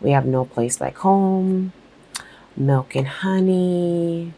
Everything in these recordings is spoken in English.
We have No Place Like Home, Milk and Honey,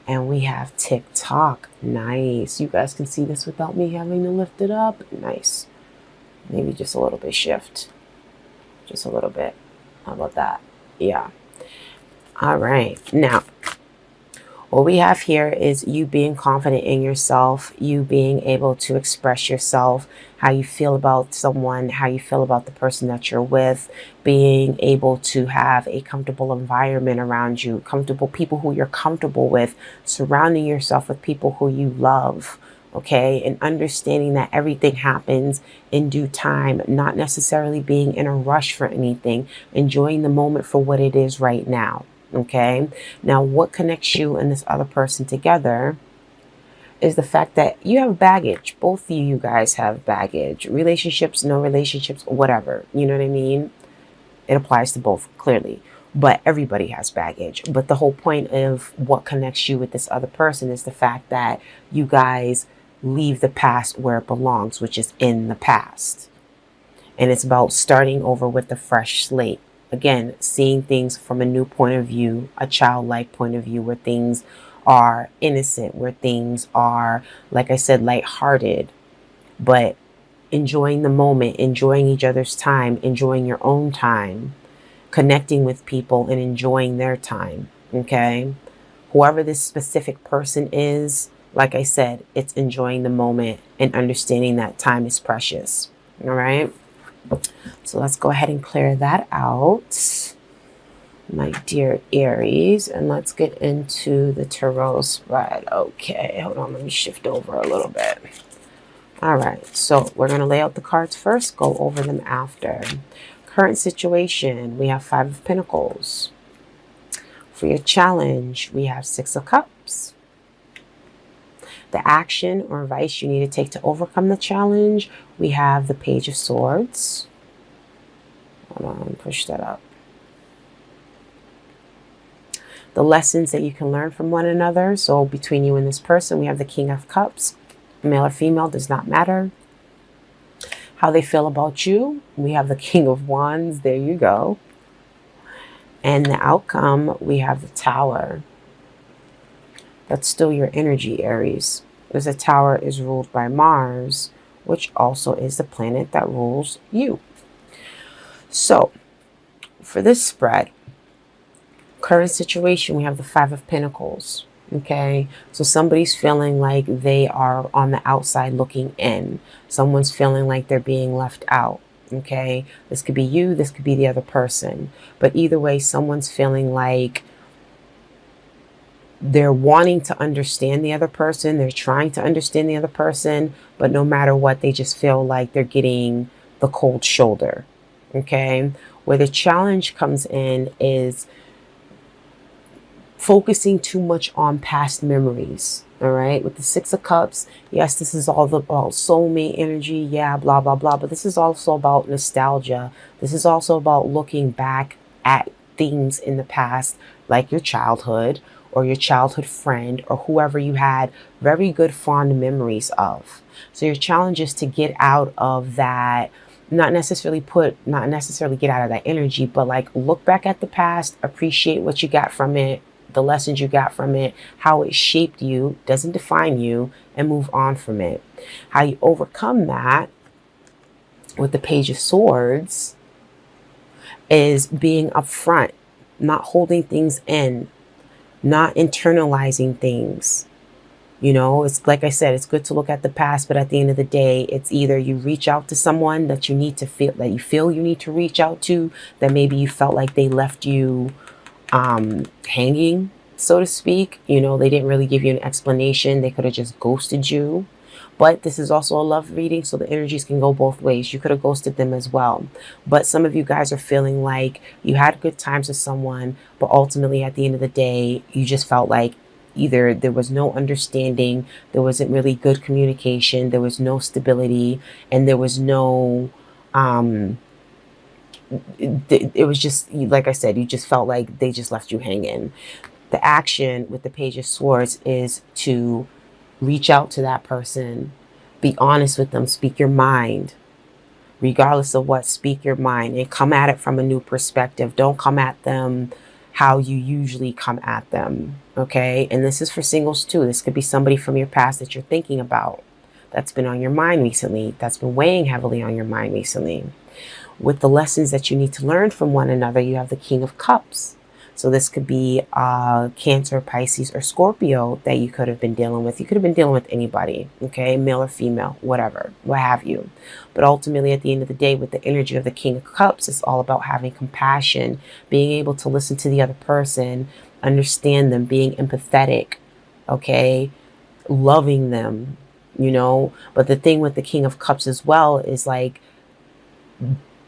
and we have TikTok. Nice. You guys can see this without me having to lift it up. Nice. Maybe just a little bit shift. Just a little bit. How about that? Yeah. All right. Now, what we have here is you being confident in yourself, you being able to express yourself, how you feel about someone, how you feel about the person that you're with, being able to have a comfortable environment around you, comfortable people who you're comfortable with, surrounding yourself with people who you love. Okay, and understanding that everything happens in due time, not necessarily being in a rush for anything, enjoying the moment for what it is right now. Okay. Now, what connects you and this other person together is the fact that you have baggage. Both of you guys have baggage. Relationships, no relationships, whatever. You know what I mean? It applies to both, clearly. But everybody has baggage. But the whole point of what connects you with this other person is the fact that you guys leave the past where it belongs, which is in the past. And it's about starting over with a fresh slate. Again, seeing things from a new point of view, a childlike point of view, where things are innocent, where things are, like I said, lighthearted, but enjoying the moment, enjoying each other's time, enjoying your own time, connecting with people and enjoying their time. Okay. Whoever this specific person is, like I said, it's enjoying the moment and understanding that time is precious. All right. So let's go ahead and clear that out, my dear Aries, and let's get into the tarot spread. Okay, hold on, let me shift over a little bit. All right, so we're going to lay out the cards first, go over them after. Current situation, we have Five of Pentacles. For your challenge, we have Six of Cups. The action or advice you need to take to overcome the challenge, we have the Page of Swords. Hold on, push that up. The lessons that you can learn from one another. So between you and this person, we have the King of Cups. Male or female does not matter. How they feel about you, we have the King of Wands. There you go. And the outcome, we have the Tower. That's still your energy, Aries. Because the Tower is ruled by Mars, which also is the planet that rules you. So, for this spread, current situation, we have the Five of Pentacles. Okay, so somebody's feeling like they are on the outside looking in. Someone's feeling like they're being left out. Okay, this could be you, this could be the other person. But either way, someone's feeling like they're wanting to understand the other person. They're trying to understand the other person. But no matter what, they just feel like they're getting the cold shoulder. Okay, where the challenge comes in is focusing too much on past memories. All right, with the Six of Cups, yes, this is all about soulmate energy, yeah, blah blah blah, but this is also about nostalgia. This is also about looking back at things in the past, like your childhood or your childhood friend or whoever you had very good fond memories of. So your challenge is to get out of that, not necessarily get out of that energy, but like look back at the past, appreciate what you got from it, the lessons you got from it, how it shaped you, doesn't define you, and move on from it. How you overcome that with the Page of Swords is being upfront, not holding things in, not internalizing things. You know, it's like I said, it's good to look at the past, but at the end of the day, it's either you reach out to someone that you need to feel, that you feel you need to reach out to, that maybe you felt like they left you hanging, so to speak. You know, they didn't really give you an explanation. They could have just ghosted you. But this is also a love reading, so the energies can go both ways. You could have ghosted them as well. But some of you guys are feeling like you had good times with someone, but ultimately at the end of the day, you just felt like either there was no understanding, there wasn't really good communication, there was no stability, and there was no it was just, like I said, you just felt like they just left you hanging. The action with the Page of Swords is to reach out to that person, be honest with them, speak your mind, Regardless of what, speak your mind and come at it from a new perspective. Don't come at them how you usually come at them. Okay. And this is for singles too. This could be somebody from your past that you're thinking about, that's been on your mind recently, that's been weighing heavily on your mind recently. With the lessons that you need to learn from one another, you have the King of Cups. So this could be Cancer, Pisces, or Scorpio that you could have been dealing with. You could have been dealing with anybody, okay, male or female, whatever, what have you. But ultimately, at the end of the day, with the energy of the King of Cups, it's all about having compassion, being able to listen to the other person, understand them, being empathetic, okay, loving them, you know. But the thing with the King of Cups as well is like,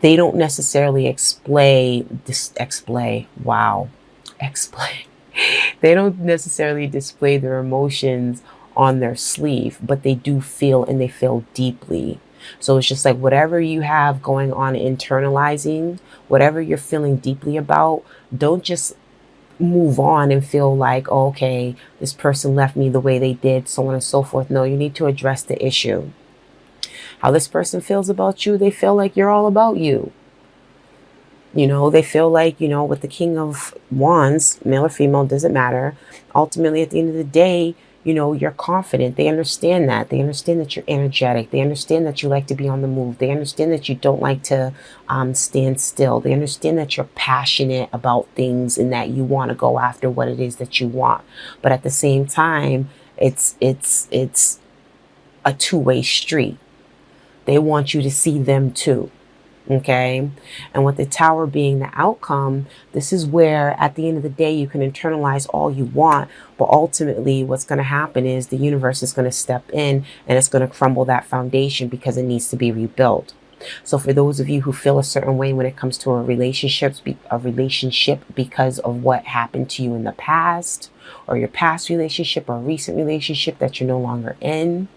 they don't necessarily they don't necessarily display their emotions on their sleeve, but they do feel, and they feel deeply. So it's just like whatever you have going on internalizing, whatever you're feeling deeply about, don't just move on and feel like, oh, okay, this person left me the way they did, so on and so forth. No, you need to address the issue. How this person feels about you, they feel like you're all about you. You know, they feel like, you know, with the King of Wands, male or female, doesn't matter. Ultimately, at the end of the day, you know, you're confident. They understand that. They understand that you're energetic. They understand that you like to be on the move. They understand that you don't like to stand still. They understand that you're passionate about things and that you want to go after what it is that you want. But at the same time, it's a two-way street. They want you to see them too. Okay. And with the Tower being the outcome, this is where at the end of the day, you can internalize all you want. But ultimately, what's going to happen is the universe is going to step in and it's going to crumble that foundation because it needs to be rebuilt. So for those of you who feel a certain way when it comes to a relationship because of what happened to you in the past, or your past relationship or recent relationship that you're no longer in,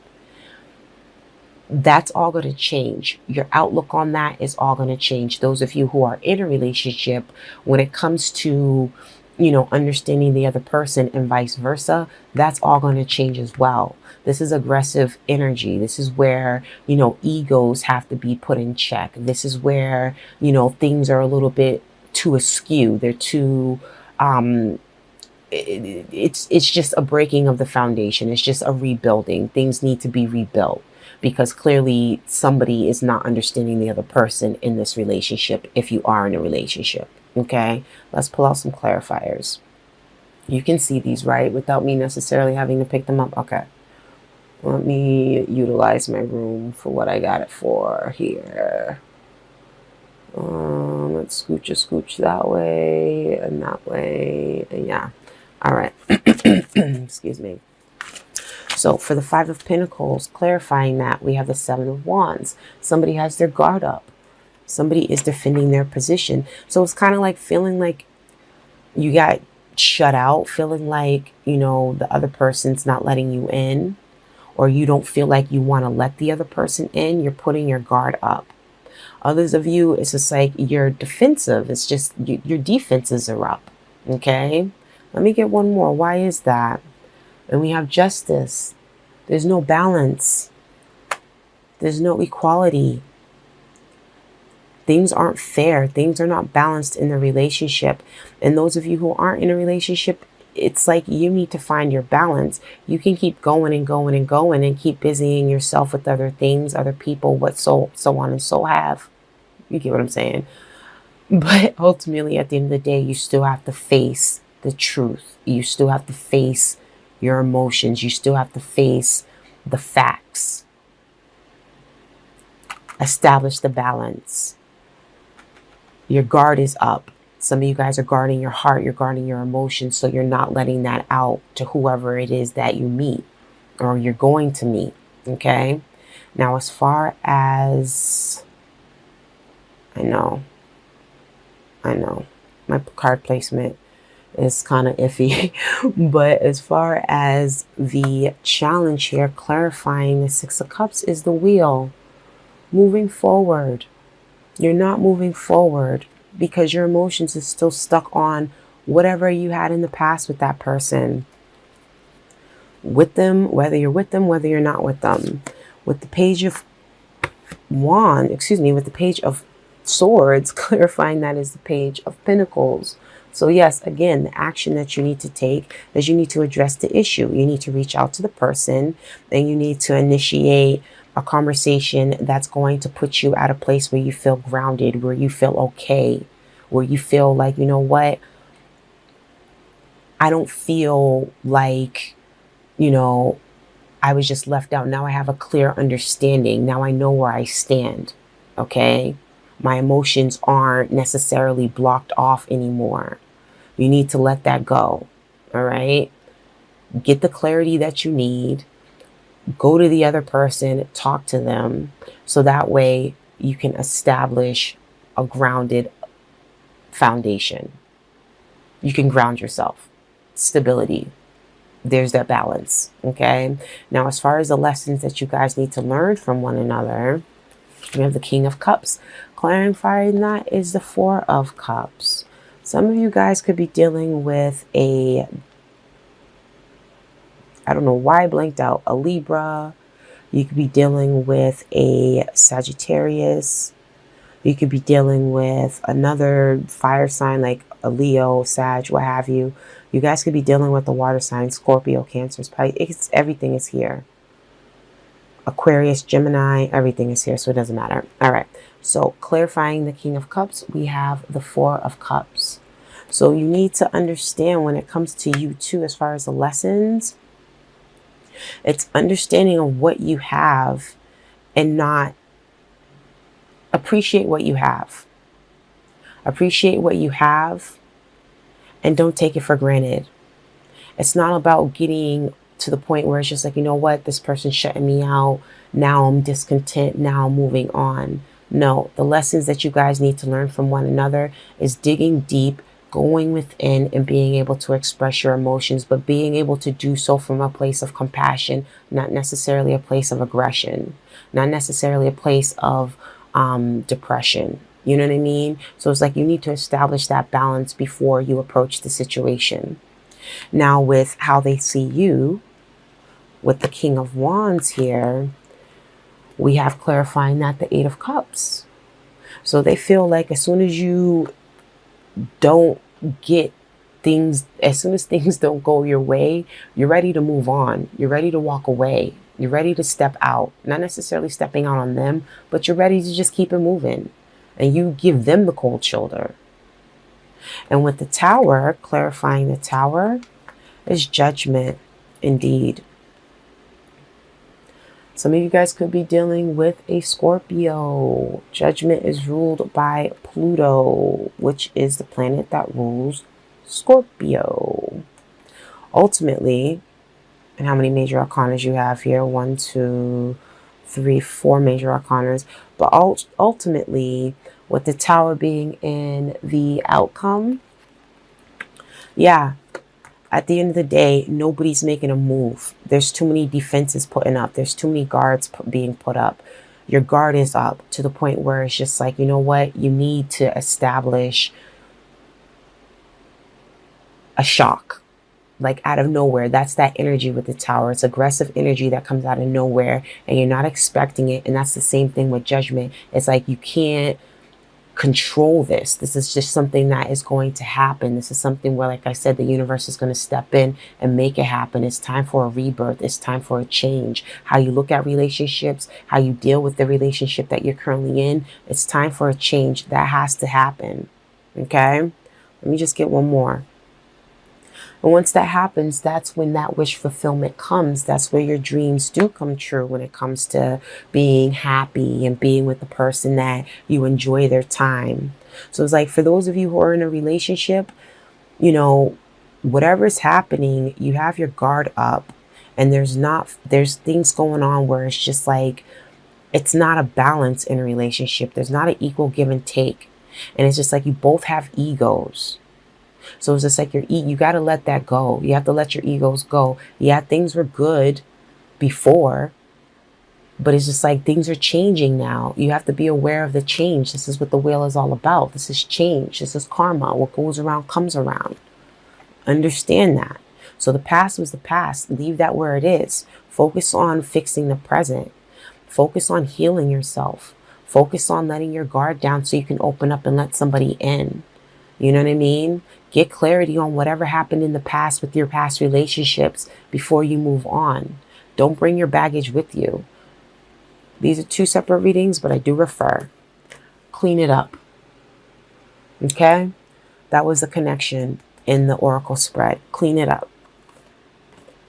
that's all going to change. Your outlook on that is all going to change. Those of you who are in a relationship, when it comes to, you know, understanding the other person and vice versa, that's all going to change as well. This is aggressive energy. This is where, you know, egos have to be put in check. This is where, you know, things are a little bit too askew. They're too, it's just a breaking of the foundation. It's just a rebuilding. Things need to be rebuilt because clearly somebody is not understanding the other person in this relationship if you are in a relationship. Okay, let's pull out some clarifiers. You can see these, right, without me necessarily having to pick them up. Okay, let me utilize my room for what I got it for here. Let's scooch that way and that way, and yeah. All right. Excuse me. So for the Five of Pentacles, clarifying that, we have the Seven of Wands. Somebody has their guard up. Somebody is defending their position. So it's kind of like feeling like you got shut out, feeling like, you know, the other person's not letting you in, or you don't feel like you want to let the other person in. You're putting your guard up. Others of you, it's just like you're defensive. It's just your defenses are up. Okay. Let me get one more. Why is that? And we have Justice. There's no balance. There's no equality. Things aren't fair. Things are not balanced in the relationship. And those of you who aren't in a relationship, it's like you need to find your balance. You can keep going and going and going and keep busying yourself with other things, other people, so on and so have. You get what I'm saying? But ultimately, at the end of the day, you still have to face the truth. You still have to face your emotions. You still have to face the facts. Establish the balance. Your guard is up. Some of you guys are guarding your heart. You're guarding your emotions. So you're not letting that out to whoever it is that you meet or you're going to meet. Okay. Now, as far as I know, my card placement is kind of iffy, but as far as the challenge here, clarifying the Six of Cups is the wheel. Moving forward. You're not moving forward because your emotions is still stuck on whatever you had in the past with that person. With them, whether you're with them, whether you're not with them. With the Page of with the Page of Swords, clarifying that is the Page of Pentacles. So yes, again, the action that you need to take is you need to address the issue. You need to reach out to the person, and you need to initiate a conversation that's going to put you at a place where you feel grounded, where you feel okay, where you feel like, you know what, I don't feel like, you know, I was just left out. Now I have a clear understanding. Now I know where I stand. Okay. My emotions aren't necessarily blocked off anymore. You need to let that go. All right. Get the clarity that you need. Go to the other person, talk to them. So that way you can establish a grounded foundation. You can ground yourself. Stability. There's that balance. Okay. Now, as far as the lessons that you guys need to learn from one another, we have the King of Cups. Clarifying that is the Four of Cups. Some of you guys could be dealing with I don't know why I blanked out, a Libra. You could be dealing with a Sagittarius. You could be dealing with another fire sign like a Leo, Sag, what have you. You guys could be dealing with the water sign, Scorpio, Cancer, Pisces. Everything is here. Aquarius, Gemini, everything is here, so it doesn't matter. All right. So clarifying the King of Cups, we have the Four of Cups. So you need to understand when it comes to you too, as far as the lessons, it's understanding of what you have and not appreciate what you have. Appreciate what you have and don't take it for granted. It's not about getting to the point where it's just like, you know what, this person's shutting me out. Now I'm discontent. Now I'm moving on. No, the lessons that you guys need to learn from one another is digging deep, going within and being able to express your emotions, but being able to do so from a place of compassion, not necessarily a place of aggression, not necessarily a place of depression. You know what I mean? So it's like you need to establish that balance before you approach the situation. Now, with how they see you, with the King of Wands here, we have clarifying that the Eight of Cups. So they feel like as soon as you don't get things, as soon as things don't go your way, you're ready to move on. You're ready to walk away. You're ready to step out. Not necessarily stepping out on them, but you're ready to just keep it moving. And you give them the cold shoulder. And with the Tower, clarifying the Tower, is Judgment indeed. Some of you guys could be dealing with a Scorpio. Judgment is ruled by Pluto, which is the planet that rules Scorpio. Ultimately, and how many major arcanas you have here? 1, 2, 3, 4 major arcanas. But ultimately, with the Tower being in the outcome, yeah, at the end of the day, nobody's making a move. There's too many defenses putting up. There's too many guards being put up. Your guard is up to the point where it's just like, you know what? You need to establish a shock, like out of nowhere. That's that energy with the Tower. It's aggressive energy that comes out of nowhere and you're not expecting it. And that's the same thing with Judgment. It's like you can't control this. This is just something that is going to happen. This is something where, like I said, the universe is going to step in and make it happen. It's time for a rebirth. It's time for a change. How you look at relationships, how you deal with the relationship that you're currently in. It's time for a change. That has to happen. Okay? Let me just get one more. And once that happens, that's when that wish fulfillment comes. That's where your dreams do come true when it comes to being happy and being with the person that you enjoy their time. So it's like for those of you who are in a relationship, you know, whatever is happening, you have your guard up and there's things going on where it's just like, it's not a balance in a relationship. There's not an equal give and take. And it's just like you both have egos. So it's just like you got to let that go. You have to let your egos go. Yeah, things were good before, but it's just like things are changing now. You have to be aware of the change. This is what the wheel is all about. This is change. This is karma. What goes around comes around. Understand that. So the past was the past. Leave that where it is. Focus on fixing the present. Focus on healing yourself. Focus on letting your guard down so you can open up and let somebody in. You know what I mean? Get clarity on whatever happened in the past with your past relationships before you move on. Don't bring your baggage with you. These are two separate readings, but I do refer. Clean it up. Okay? That was the connection in the oracle spread. Clean it up.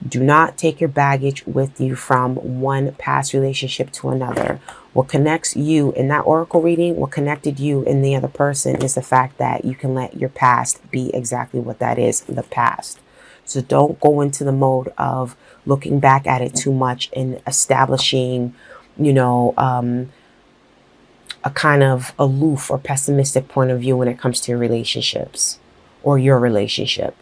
Do not take your baggage with you from one past relationship to another. What connects you in that oracle reading, what connected you and the other person, is the fact that you can let your past be exactly what that is, the past. So don't go into the mode of looking back at it too much and establishing, a kind of aloof or pessimistic point of view when it comes to your relationships or your relationship.